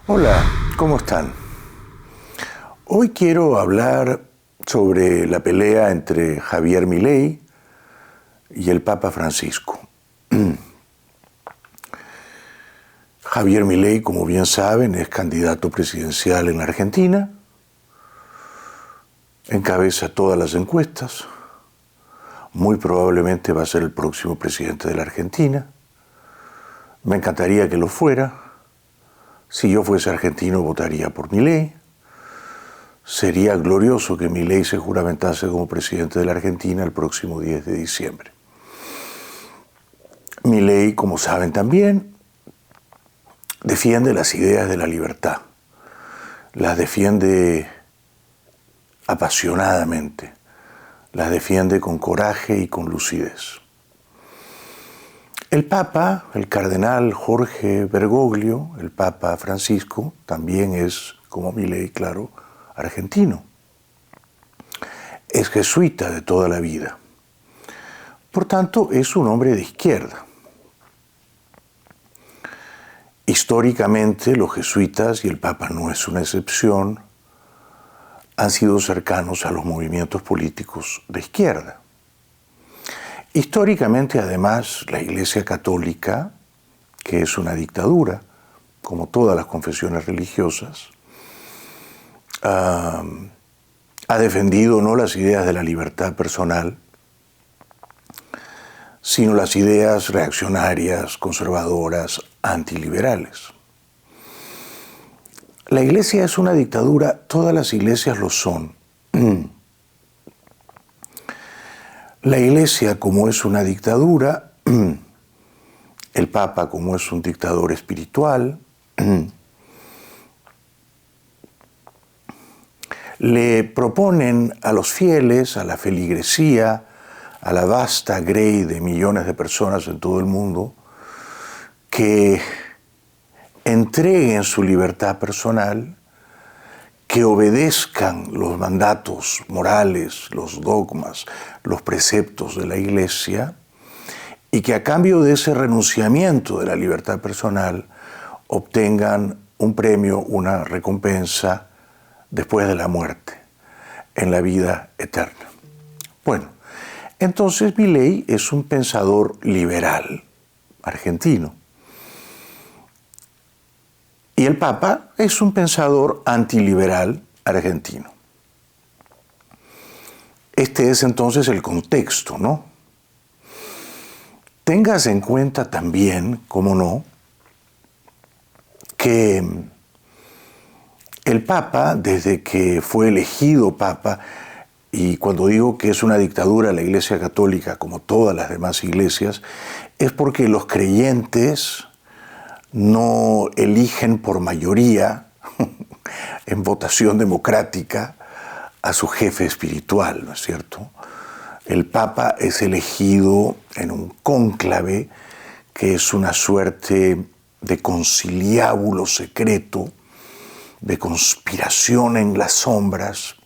Hola, ¿cómo están? Hoy quiero hablar sobre la pelea entre Javier Milei y el Papa Francisco. Javier Milei, como bien saben, es candidato presidencial en la Argentina, encabeza todas las encuestas, muy probablemente va a ser el próximo presidente de la Argentina. Me encantaría que lo fuera. Si yo fuese argentino, votaría por Milei. Sería glorioso que Milei se juramentase como presidente de la Argentina el próximo 10 de diciembre. Milei, como saben también, defiende las ideas de la libertad. Las defiende apasionadamente. Las defiende con coraje y con lucidez. El Papa, el cardenal Jorge Bergoglio, el Papa Francisco, también es, como Milei, claro, argentino. Es jesuita de toda la vida. Por tanto, es un hombre de izquierda. Históricamente, los jesuitas, y el Papa no es una excepción, han sido cercanos a los movimientos políticos de izquierda. Históricamente, además, la Iglesia Católica, que es una dictadura, como todas las confesiones religiosas, ha defendido no las ideas de la libertad personal, sino las ideas reaccionarias, conservadoras, antiliberales. La Iglesia es una dictadura, todas las iglesias lo son. La Iglesia, como es una dictadura, el Papa, como es un dictador espiritual, le proponen a los fieles, a la feligresía, a la vasta grey de millones de personas en todo el mundo, que entreguen su libertad personal, que obedezcan los mandatos morales, los dogmas, los preceptos de la Iglesia, y que a cambio de ese renunciamiento de la libertad personal obtengan un premio, una recompensa después de la muerte, en la vida eterna. Bueno, entonces Milei es un pensador liberal argentino. Y el Papa es un pensador antiliberal argentino. Este es entonces el contexto, ¿no? Tengas en cuenta también, cómo no, que el Papa, desde que fue elegido Papa, y cuando digo que es una dictadura la Iglesia Católica, como todas las demás iglesias, es porque los creyentes no eligen por mayoría, en votación democrática, a su jefe espiritual, ¿no es cierto? El Papa es elegido en un cónclave que es una suerte de conciliábulo secreto, de conspiración en las sombras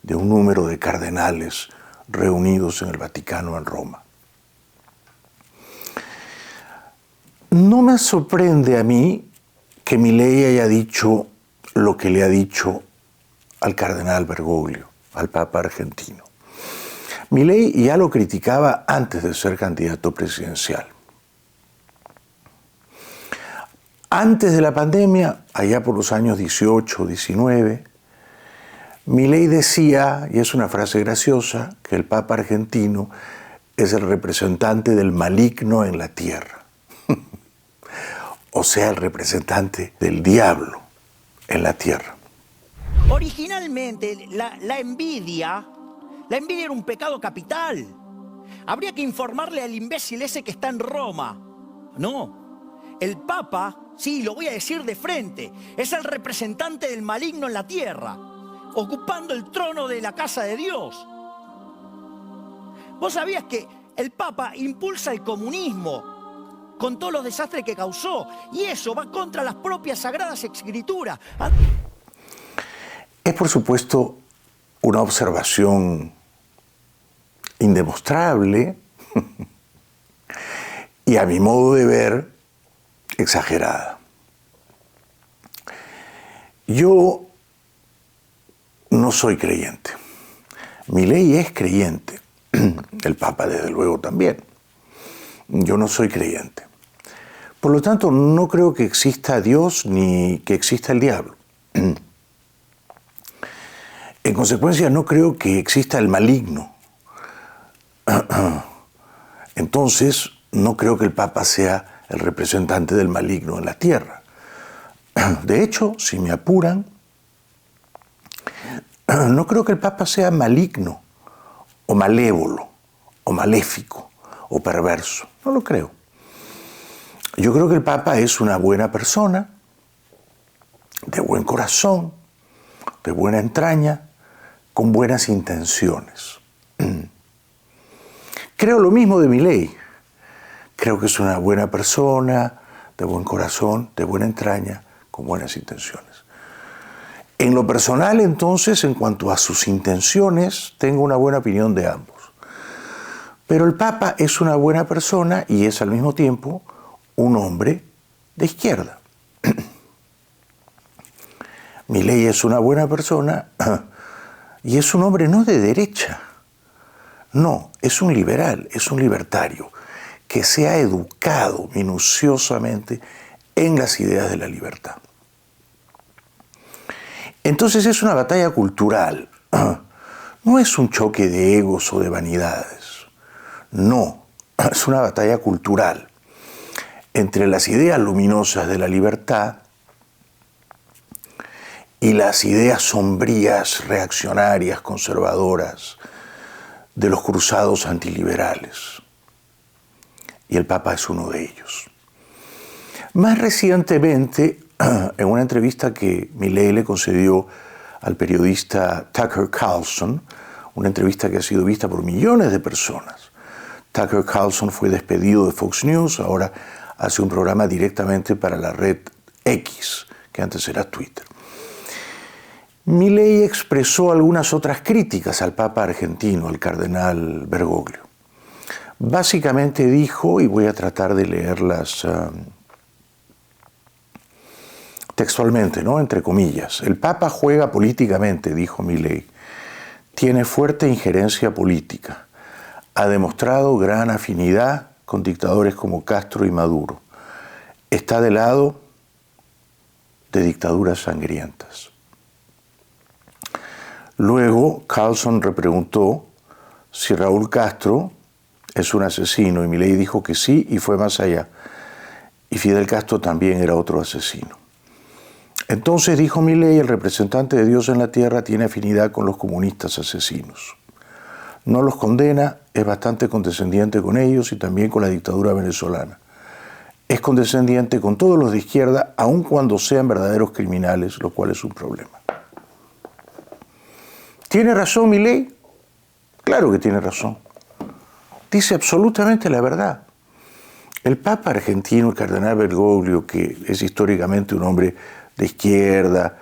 de un número de cardenales reunidos en el Vaticano en Roma. No me sorprende a mí que Milei haya dicho lo que le ha dicho al cardenal Bergoglio, al Papa argentino. Milei ya lo criticaba antes de ser candidato presidencial. Antes de la pandemia, allá por los años 18, 19, Milei decía, y es una frase graciosa, que el Papa argentino es el representante del maligno en la tierra. O sea, el representante del diablo en la tierra. Originalmente, la envidia era un pecado capital. Habría que informarle al imbécil ese que está en Roma. No, el Papa, sí, lo voy a decir de frente, es el representante del maligno en la tierra, ocupando el trono de la casa de Dios. ¿Vos sabías que el Papa impulsa el comunismo con todos los desastres que causó? Y eso va contra las propias sagradas escrituras. Es, por supuesto, una observación indemostrable y, a mi modo de ver, exagerada. Yo no soy creyente. Milei es creyente. El Papa, desde luego, también. Yo no soy creyente. Por lo tanto, no creo que exista Dios ni que exista el diablo. En consecuencia, no creo que exista el maligno. Entonces, no creo que el Papa sea el representante del maligno en la tierra. De hecho, si me apuran, no creo que el Papa sea maligno, o malévolo, o maléfico, o perverso. No lo creo. Yo creo que el Papa es una buena persona, de buen corazón, de buena entraña, con buenas intenciones. Creo lo mismo de Milei. Creo que es una buena persona, de buen corazón, de buena entraña, con buenas intenciones. En lo personal, entonces, en cuanto a sus intenciones, tengo una buena opinión de ambos. Pero el Papa es una buena persona y es al mismo tiempo un hombre de izquierda. Milei es una buena persona y es un hombre no de derecha. No, es un liberal, es un libertario que se ha educado minuciosamente en las ideas de la libertad. Entonces es una batalla cultural, no es un choque de egos o de vanidades, no, es una batalla cultural entre las ideas luminosas de la libertad y las ideas sombrías, reaccionarias, conservadoras de los cruzados antiliberales. Y el Papa es uno de ellos. Más recientemente, en una entrevista que Milei le concedió al periodista Tucker Carlson, una entrevista que ha sido vista por millones de personas. Tucker Carlson fue despedido de Fox News, ahora hace un programa directamente para la red X, que antes era Twitter. Milei expresó algunas otras críticas al Papa argentino, el cardenal Bergoglio. Básicamente dijo, y voy a tratar de leerlas textualmente, ¿no? Entre comillas. El Papa juega políticamente, dijo Milei. Tiene fuerte injerencia política. Ha demostrado gran afinidad con dictadores como Castro y Maduro. Está del lado de dictaduras sangrientas. Luego, Carlson repreguntó si Raúl Castro es un asesino, y Milei dijo que sí, y fue más allá. Y Fidel Castro también era otro asesino. Entonces, dijo Milei, el representante de Dios en la tierra tiene afinidad con los comunistas asesinos. No los condena, es bastante condescendiente con ellos y también con la dictadura venezolana. Es condescendiente con todos los de izquierda, aun cuando sean verdaderos criminales, lo cual es un problema. ¿Tiene razón Milei? Claro que tiene razón. Dice absolutamente la verdad. El Papa argentino, el cardenal Bergoglio, que es históricamente un hombre de izquierda,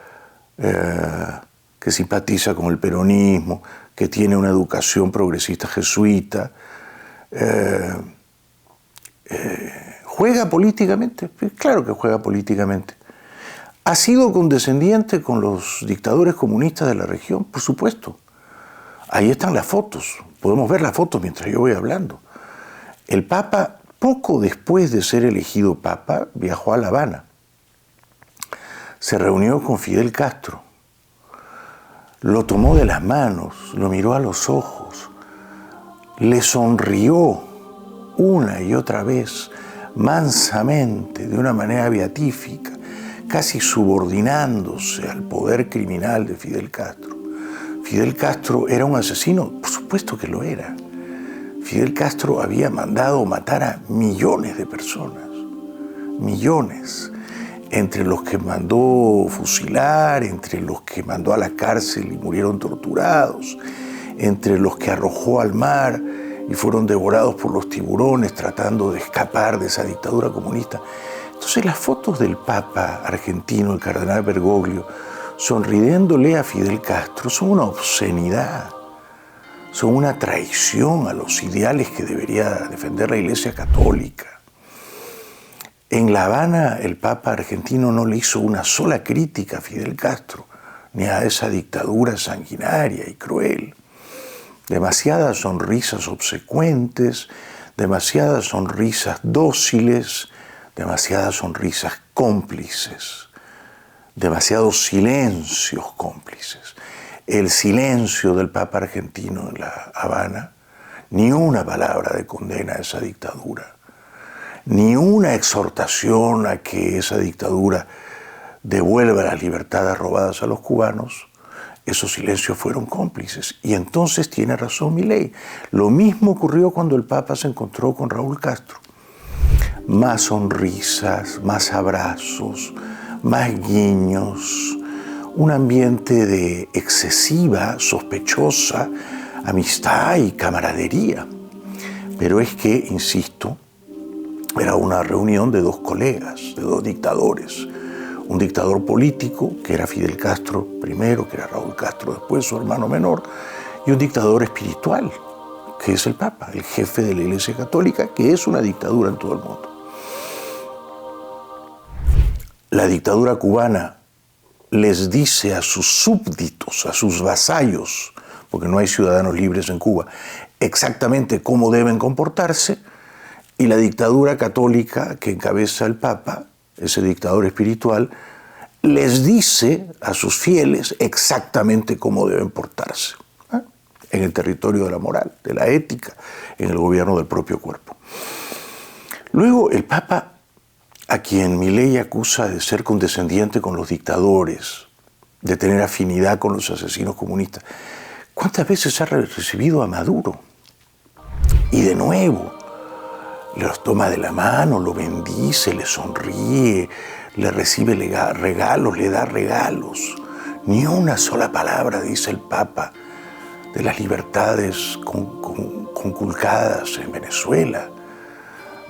que simpatiza con el peronismo, que tiene una educación progresista jesuita, ¿juega políticamente? Claro que juega políticamente. ¿Ha sido condescendiente con los dictadores comunistas de la región? Por supuesto. Ahí están las fotos. Podemos ver las fotos mientras yo voy hablando. El Papa, poco después de ser elegido Papa, viajó a La Habana. Se reunió con Fidel Castro. Lo tomó de las manos, lo miró a los ojos, le sonrió una y otra vez, mansamente, de una manera beatífica, casi subordinándose al poder criminal de Fidel Castro. Fidel Castro era un asesino, por supuesto que lo era. Fidel Castro había mandado matar a millones de personas, millones, entre los que mandó fusilar, entre los que mandó a la cárcel y murieron torturados, entre los que arrojó al mar y fueron devorados por los tiburones tratando de escapar de esa dictadura comunista. Entonces las fotos del Papa argentino, el cardenal Bergoglio, sonriéndole a Fidel Castro, son una obscenidad, son una traición a los ideales que debería defender la Iglesia Católica. En La Habana el Papa argentino no le hizo una sola crítica a Fidel Castro, ni a esa dictadura sanguinaria y cruel. Demasiadas sonrisas obsecuentes, demasiadas sonrisas dóciles, demasiadas sonrisas cómplices, demasiados silencios cómplices. El silencio del Papa argentino en La Habana, ni una palabra de condena a esa dictadura, ni una exhortación a que esa dictadura devuelva las libertades robadas a los cubanos. Esos silencios fueron cómplices. Y entonces tiene razón Milei. Lo mismo ocurrió cuando el Papa se encontró con Raúl Castro. Más sonrisas, más abrazos, más guiños, un ambiente de excesiva, sospechosa amistad y camaradería. Pero es que, insisto, era una reunión de dos colegas, de dos dictadores. Un dictador político, que era Fidel Castro primero, que era Raúl Castro después, su hermano menor, y un dictador espiritual, que es el Papa, el jefe de la Iglesia Católica, que es una dictadura en todo el mundo. La dictadura cubana les dice a sus súbditos, a sus vasallos, porque no hay ciudadanos libres en Cuba, exactamente cómo deben comportarse, y la dictadura católica que encabeza el Papa, ese dictador espiritual, les dice a sus fieles exactamente cómo deben portarse, en el territorio de la moral, de la ética, en el gobierno del propio cuerpo. Luego el Papa, a quien Milei acusa de ser condescendiente con los dictadores, de tener afinidad con los asesinos comunistas, ¿cuántas veces ha recibido a Maduro? Y de nuevo, los toma de la mano, lo bendice, le sonríe, le recibe regalos, le da regalos. Ni una sola palabra dice el Papa de las libertades conculcadas en Venezuela,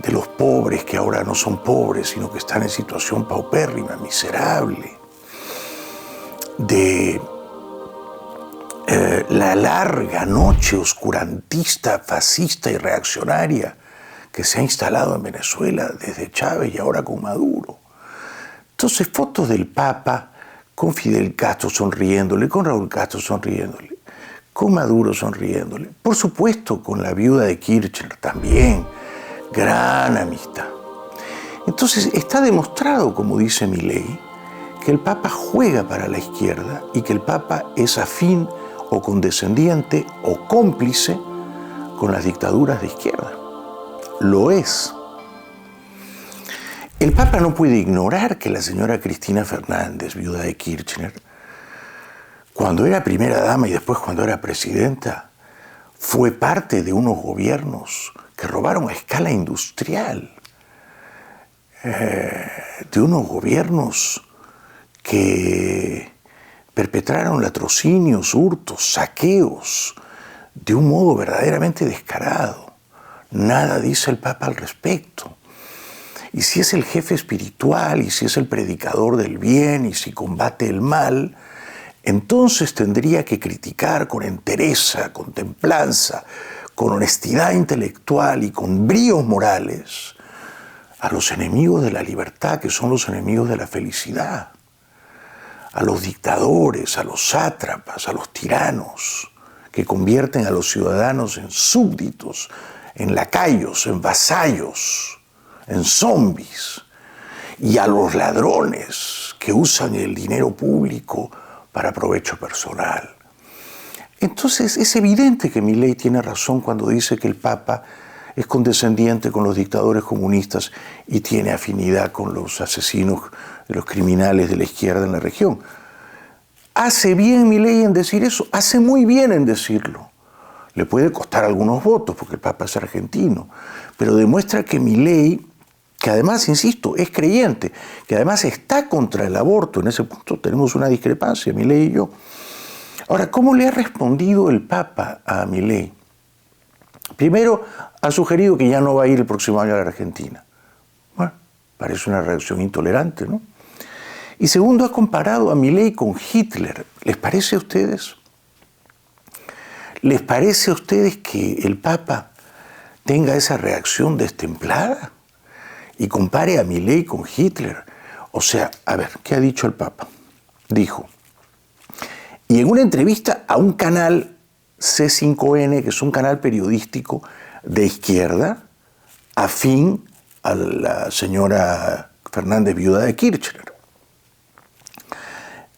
de los pobres que ahora no son pobres, sino que están en situación paupérrima, miserable, de la larga noche oscurantista, fascista y reaccionaria que se ha instalado en Venezuela desde Chávez y ahora con Maduro. Entonces, fotos del Papa con Fidel Castro sonriéndole, con Raúl Castro sonriéndole, con Maduro sonriéndole, por supuesto con la viuda de Kirchner también, gran amistad. Entonces, está demostrado, como dice Milei, que el Papa juega para la izquierda y que el Papa es afín o condescendiente o cómplice con las dictaduras de izquierda. Lo es. El Papa no puede ignorar que la señora Cristina Fernández, viuda de Kirchner, cuando era primera dama y después cuando era presidenta, fue parte de unos gobiernos que robaron a escala industrial, de unos gobiernos que perpetraron latrocinios, hurtos, saqueos, de un modo verdaderamente descarado. Nada dice el Papa al respecto. Y si es el jefe espiritual, y si es el predicador del bien, y si combate el mal, entonces tendría que criticar con entereza, con templanza, con honestidad intelectual y con bríos morales a los enemigos de la libertad, que son los enemigos de la felicidad, a los dictadores, a los sátrapas, a los tiranos, que convierten a los ciudadanos en súbditos, en lacayos, en vasallos, en zombies, y a los ladrones que usan el dinero público para provecho personal. Entonces es evidente que Milei tiene razón cuando dice que el Papa es condescendiente con los dictadores comunistas y tiene afinidad con los asesinos, los criminales de la izquierda en la región. ¿Hace bien Milei en decir eso? Hace muy bien en decirlo. Le puede costar algunos votos porque el Papa es argentino, pero demuestra que Milei, que además, insisto, es creyente, que además está contra el aborto, en ese punto tenemos una discrepancia, Milei y yo. Ahora, ¿cómo le ha respondido el Papa a Milei? Primero, ha sugerido que ya no va a ir el próximo año a la Argentina. Bueno, parece una reacción intolerante, ¿no? Y segundo, ha comparado a Milei con Hitler. ¿Les parece a ustedes? ¿Les parece a ustedes que el Papa tenga esa reacción destemplada? y compare a Milei con Hitler. O sea, a ver, ¿qué ha dicho el Papa? Dijo, y en una entrevista a un canal C5N, que es un canal periodístico de izquierda, afín a la señora Fernández, viuda de Kirchner.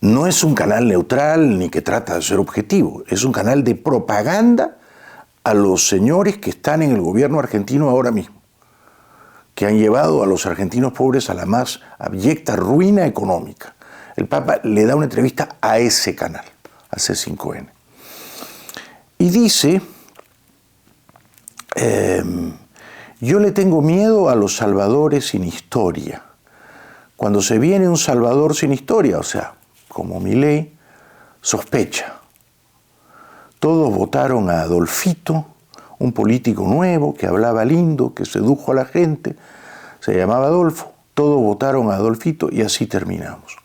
No es un canal neutral ni que trata de ser objetivo, es un canal de propaganda a los señores que están en el gobierno argentino ahora mismo, que han llevado a los argentinos pobres a la más abyecta ruina económica. El Papa le da una entrevista a ese canal, a C5N. Y dice, yo le tengo miedo a los salvadores sin historia. Cuando se viene un salvador sin historia, o sea, como Milei, sospecha. Todos votaron a Adolfito, un político nuevo que hablaba lindo, que sedujo a la gente, se llamaba Adolfo. Todos votaron a Adolfito y así terminamos.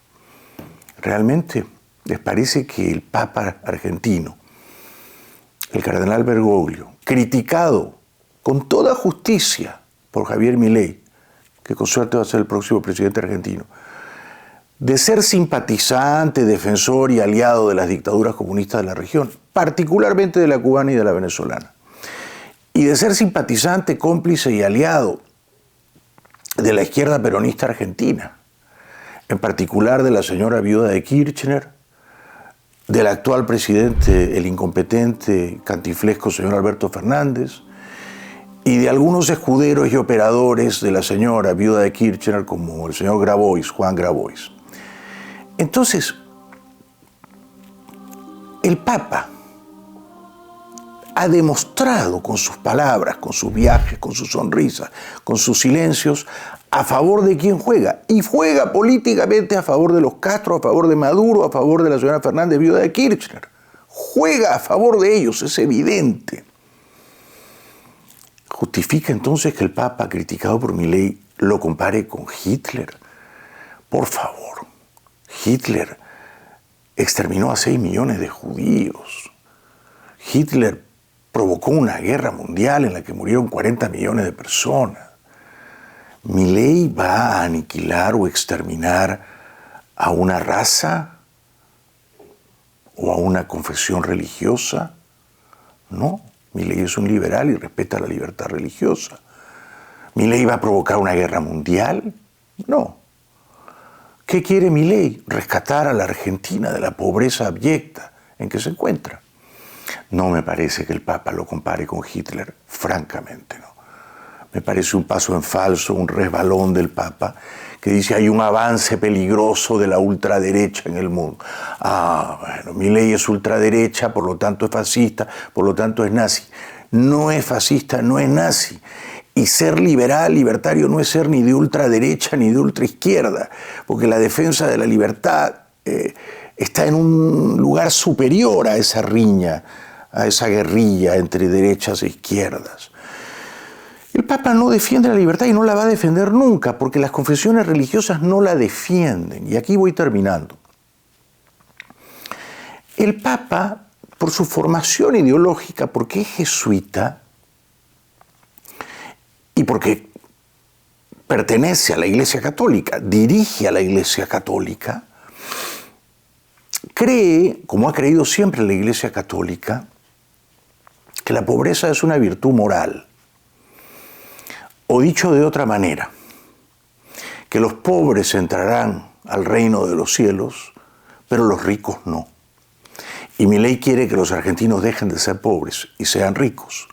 ¿Realmente les parece que el Papa argentino, el cardenal Bergoglio, criticado con toda justicia por Javier Milei, que con suerte va a ser el próximo presidente argentino, de ser simpatizante, defensor y aliado de las dictaduras comunistas de la región, particularmente de la cubana y de la venezolana, y de ser simpatizante, cómplice y aliado de la izquierda peronista argentina, en particular de la señora viuda de Kirchner, del actual presidente, el incompetente, cantinflesco señor Alberto Fernández, y de algunos escuderos y operadores de la señora viuda de Kirchner, como el señor Grabois, Juan Grabois. Entonces, el Papa ha demostrado con sus palabras, con sus viajes, con sus sonrisas, con sus silencios, a favor de quién juega. Y juega políticamente a favor de los Castro, a favor de Maduro, a favor de la señora Fernández, viuda de Kirchner. Juega a favor de ellos, es evidente. ¿Justifica entonces que el Papa, criticado por Milei, lo compare con Hitler? Por favor, Hitler exterminó a 6 millones de judíos. Hitler provocó una guerra mundial en la que murieron 40 millones de personas. ¿Milei va a aniquilar o exterminar a una raza o a una confesión religiosa? No. Milei es un liberal y respeta la libertad religiosa. ¿Milei va a provocar una guerra mundial? No. ¿Qué quiere Milei? Rescatar a la Argentina de la pobreza abyecta en que se encuentra. No me parece que el Papa lo compare con Hitler, francamente no. Me parece un paso en falso, un resbalón del Papa, que dice hay un avance peligroso de la ultraderecha en el mundo. Bueno, Milei es ultraderecha, por lo tanto es fascista, por lo tanto es nazi. No es fascista, no es nazi. Y ser liberal, libertario, no es ser ni de ultraderecha ni de ultraizquierda, porque la defensa de la libertad está en un lugar superior a esa riña, a esa guerrilla entre derechas e izquierdas. El Papa no defiende la libertad y no la va a defender nunca, porque las confesiones religiosas no la defienden. Y aquí voy terminando. El Papa, por su formación ideológica, porque es jesuita y porque pertenece a la Iglesia Católica, dirige a la Iglesia Católica, cree, como ha creído siempre la Iglesia Católica, que la pobreza es una virtud moral. O dicho de otra manera, que los pobres entrarán al reino de los cielos, pero los ricos no. Y Milei quiere que los argentinos dejen de ser pobres y sean ricos.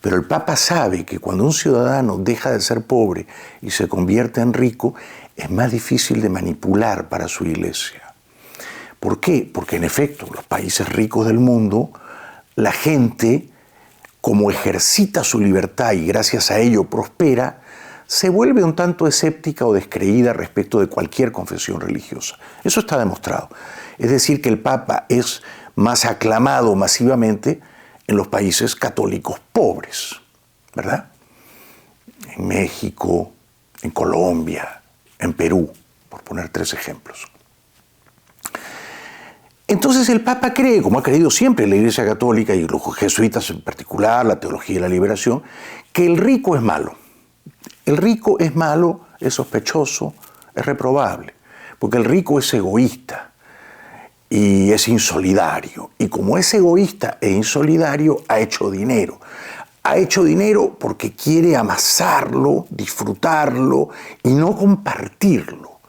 Pero el Papa sabe que cuando un ciudadano deja de ser pobre y se convierte en rico, es más difícil de manipular para su iglesia. ¿Por qué? Porque en efecto, los países ricos del mundo, la gente, como ejercita su libertad y gracias a ello prospera, se vuelve un tanto escéptica o descreída respecto de cualquier confesión religiosa. Eso está demostrado. Es decir, que el Papa es más aclamado masivamente en los países católicos pobres, ¿verdad? En México, en Colombia, en Perú, por poner 3 ejemplos. Entonces el Papa cree, como ha creído siempre la Iglesia Católica y los jesuitas en particular, la teología de la liberación, que el rico es malo. El rico es malo, es sospechoso, es reprobable, porque el rico es egoísta y es insolidario. Y como es egoísta e insolidario, ha hecho dinero. Ha hecho dinero porque quiere amasarlo, disfrutarlo y no compartirlo.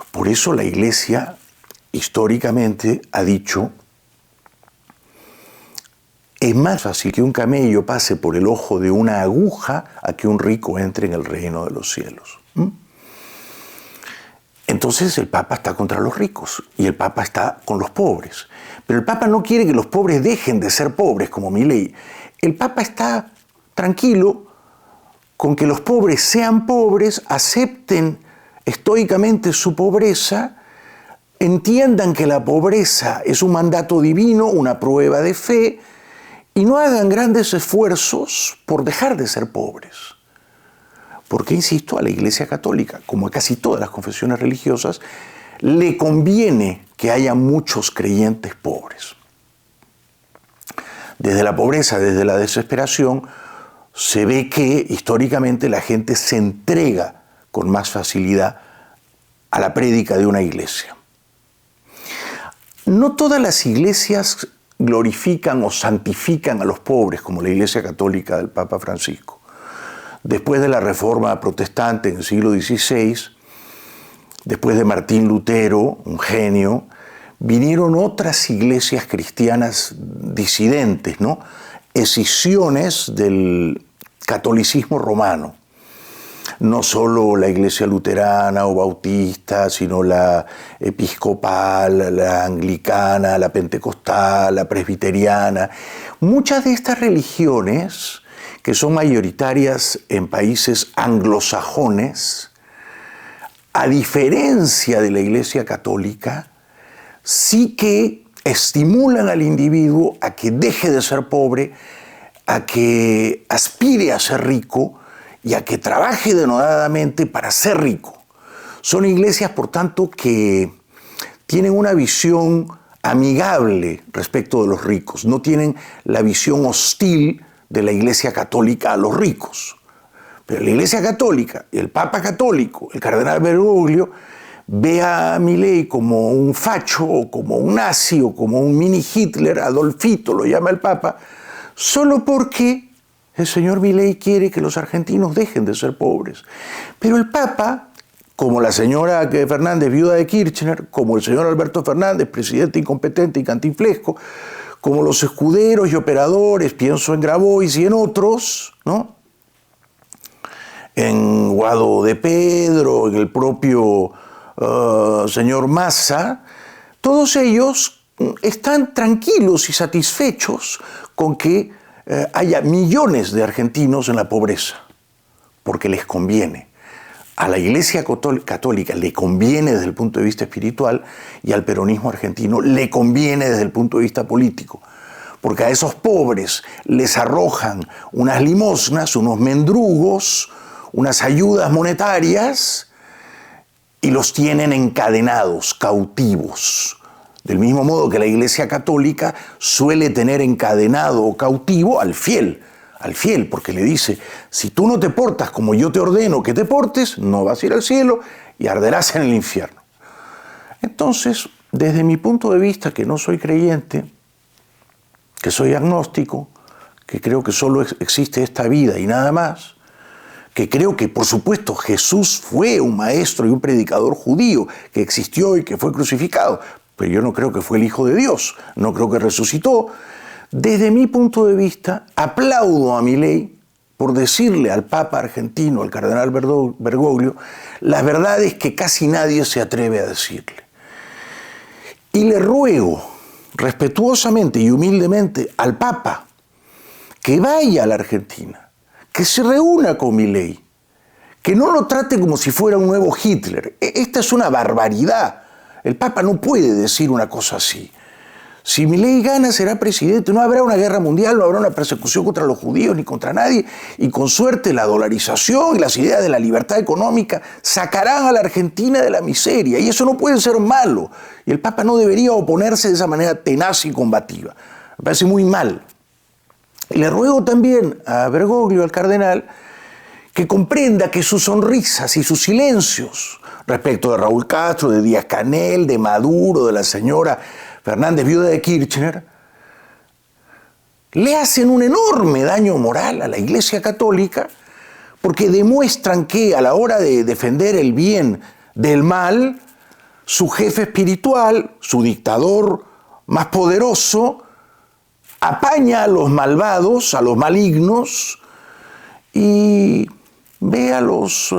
Por eso la Iglesia históricamente ha dicho: es más fácil que un camello pase por el ojo de una aguja a que un rico entre en el reino de los cielos. Entonces el Papa está contra los ricos y el Papa está con los pobres. Pero el Papa no quiere que los pobres dejen de ser pobres, como Milei. El Papa está tranquilo con que los pobres sean pobres, acepten estoicamente su pobreza, entiendan que la pobreza es un mandato divino, una prueba de fe, y no hagan grandes esfuerzos por dejar de ser pobres. Porque, insisto, a la Iglesia Católica, como a casi todas las confesiones religiosas, le conviene que haya muchos creyentes pobres. Desde la pobreza, desde la desesperación, se ve que históricamente la gente se entrega con más facilidad a la prédica de una iglesia. No todas las iglesias glorifican o santifican a los pobres, como la Iglesia Católica del Papa Francisco. Después de la Reforma Protestante en el siglo XVI, después de Martín Lutero, un genio, vinieron otras iglesias cristianas disidentes, ¿no? Escisiones del catolicismo romano. No solo la iglesia luterana o bautista, sino la episcopal, la anglicana, la pentecostal, la presbiteriana. Muchas de estas religiones, que son mayoritarias en países anglosajones, a diferencia de la Iglesia Católica, sí que estimulan al individuo a que deje de ser pobre, a que aspire a ser rico y a que trabaje denodadamente para ser rico. Son iglesias, por tanto, que tienen una visión amigable respecto de los ricos, no tienen la visión hostil de la Iglesia Católica a los ricos. Pero la Iglesia Católica y el Papa Católico, el cardenal Bergoglio, ve a Milei como un facho, o como un nazi, o como un mini Hitler, Adolfito lo llama el Papa, solo porque el señor Milei quiere que los argentinos dejen de ser pobres. Pero el Papa, como la señora Fernández, viuda de Kirchner, como el señor Alberto Fernández, presidente incompetente y cantinflesco, como los escuderos y operadores, pienso en Grabois y en otros, ¿no? En Guado de Pedro, en el propio señor Massa, todos ellos están tranquilos y satisfechos con que haya millones de argentinos en la pobreza, porque les conviene. A la Iglesia Católica le conviene desde el punto de vista espiritual y al peronismo argentino le conviene desde el punto de vista político, porque a esos pobres les arrojan unas limosnas, unos mendrugos, unas ayudas monetarias y los tienen encadenados, cautivos. Del mismo modo que la Iglesia Católica suele tener encadenado o cautivo al fiel, porque le dice: si tú no te portas como yo te ordeno que te portes, no vas a ir al cielo y arderás en el infierno. Entonces, desde mi punto de vista, que no soy creyente, que soy agnóstico, que creo que solo existe esta vida y nada más, que creo que, por supuesto, Jesús fue un maestro y un predicador judío que existió y que fue crucificado, pero yo no creo que fue el Hijo de Dios, no creo que resucitó. Desde mi punto de vista, aplaudo a Milei por decirle al Papa argentino, al cardenal Bergoglio, las verdades que casi nadie se atreve a decirle. Y le ruego respetuosamente y humildemente al Papa que vaya a la Argentina, que se reúna con Milei, que no lo trate como si fuera un nuevo Hitler. Esta es una barbaridad. El Papa no puede decir una cosa así. Si Milei gana, será presidente. No habrá una guerra mundial, no habrá una persecución contra los judíos ni contra nadie. Y con suerte la dolarización y las ideas de la libertad económica sacarán a la Argentina de la miseria. Y eso no puede ser malo. Y el Papa no debería oponerse de esa manera tenaz y combativa. Me parece muy mal. Y le ruego también a Bergoglio, al cardenal, que comprenda que sus sonrisas y sus silencios respecto de Raúl Castro, de Díaz-Canel, de Maduro, de la señora Fernández, viuda de Kirchner, le hacen un enorme daño moral a la Iglesia Católica porque demuestran que a la hora de defender el bien del mal, su jefe espiritual, su dictador más poderoso, apaña a los malvados, a los malignos, y ve a los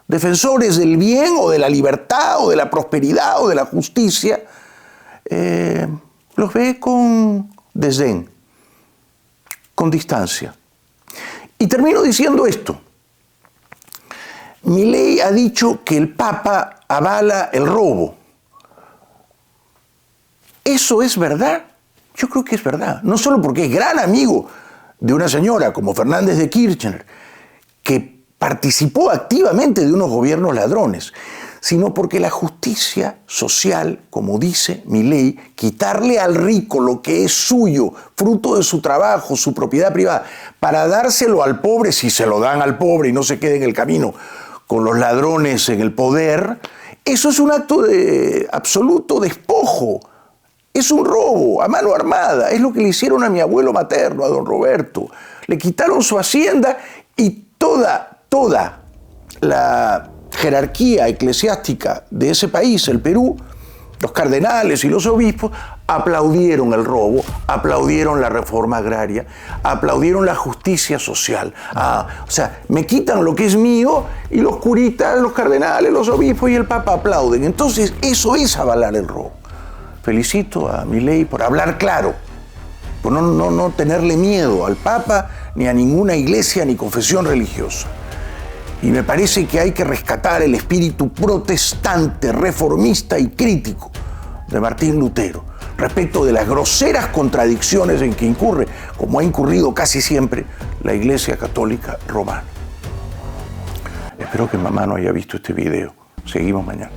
defensores del bien o de la libertad o de la prosperidad o de la justicia, los ve con desdén, con distancia. Y termino diciendo esto. Milei ha dicho que el Papa avala el robo. ¿Eso es verdad? Yo creo que es verdad. No solo porque es gran amigo de una señora como Fernández de Kirchner, que participó activamente de unos gobiernos ladrones, sino porque la justicia social, como dice Milei, quitarle al rico lo que es suyo, fruto de su trabajo, su propiedad privada, para dárselo al pobre, si se lo dan al pobre y no se quede en el camino con los ladrones en el poder, eso es un acto de absoluto despojo. Es un robo a mano armada. Es lo que le hicieron a mi abuelo materno, a don Roberto. Le quitaron su hacienda y toda la jerarquía eclesiástica de ese país, el Perú, los cardenales y los obispos, aplaudieron el robo, aplaudieron la reforma agraria, aplaudieron la justicia social. O sea, me quitan lo que es mío y los curitas, los cardenales, los obispos y el Papa aplauden. Entonces, eso es avalar el robo. Felicito a Milei por hablar claro, por no tenerle miedo al Papa, ni a ninguna iglesia, ni confesión religiosa. Y me parece que hay que rescatar el espíritu protestante, reformista y crítico de Martín Lutero, respecto de las groseras contradicciones en que incurre, como ha incurrido casi siempre, la Iglesia Católica Romana. Espero que mamá no haya visto este video. Seguimos mañana.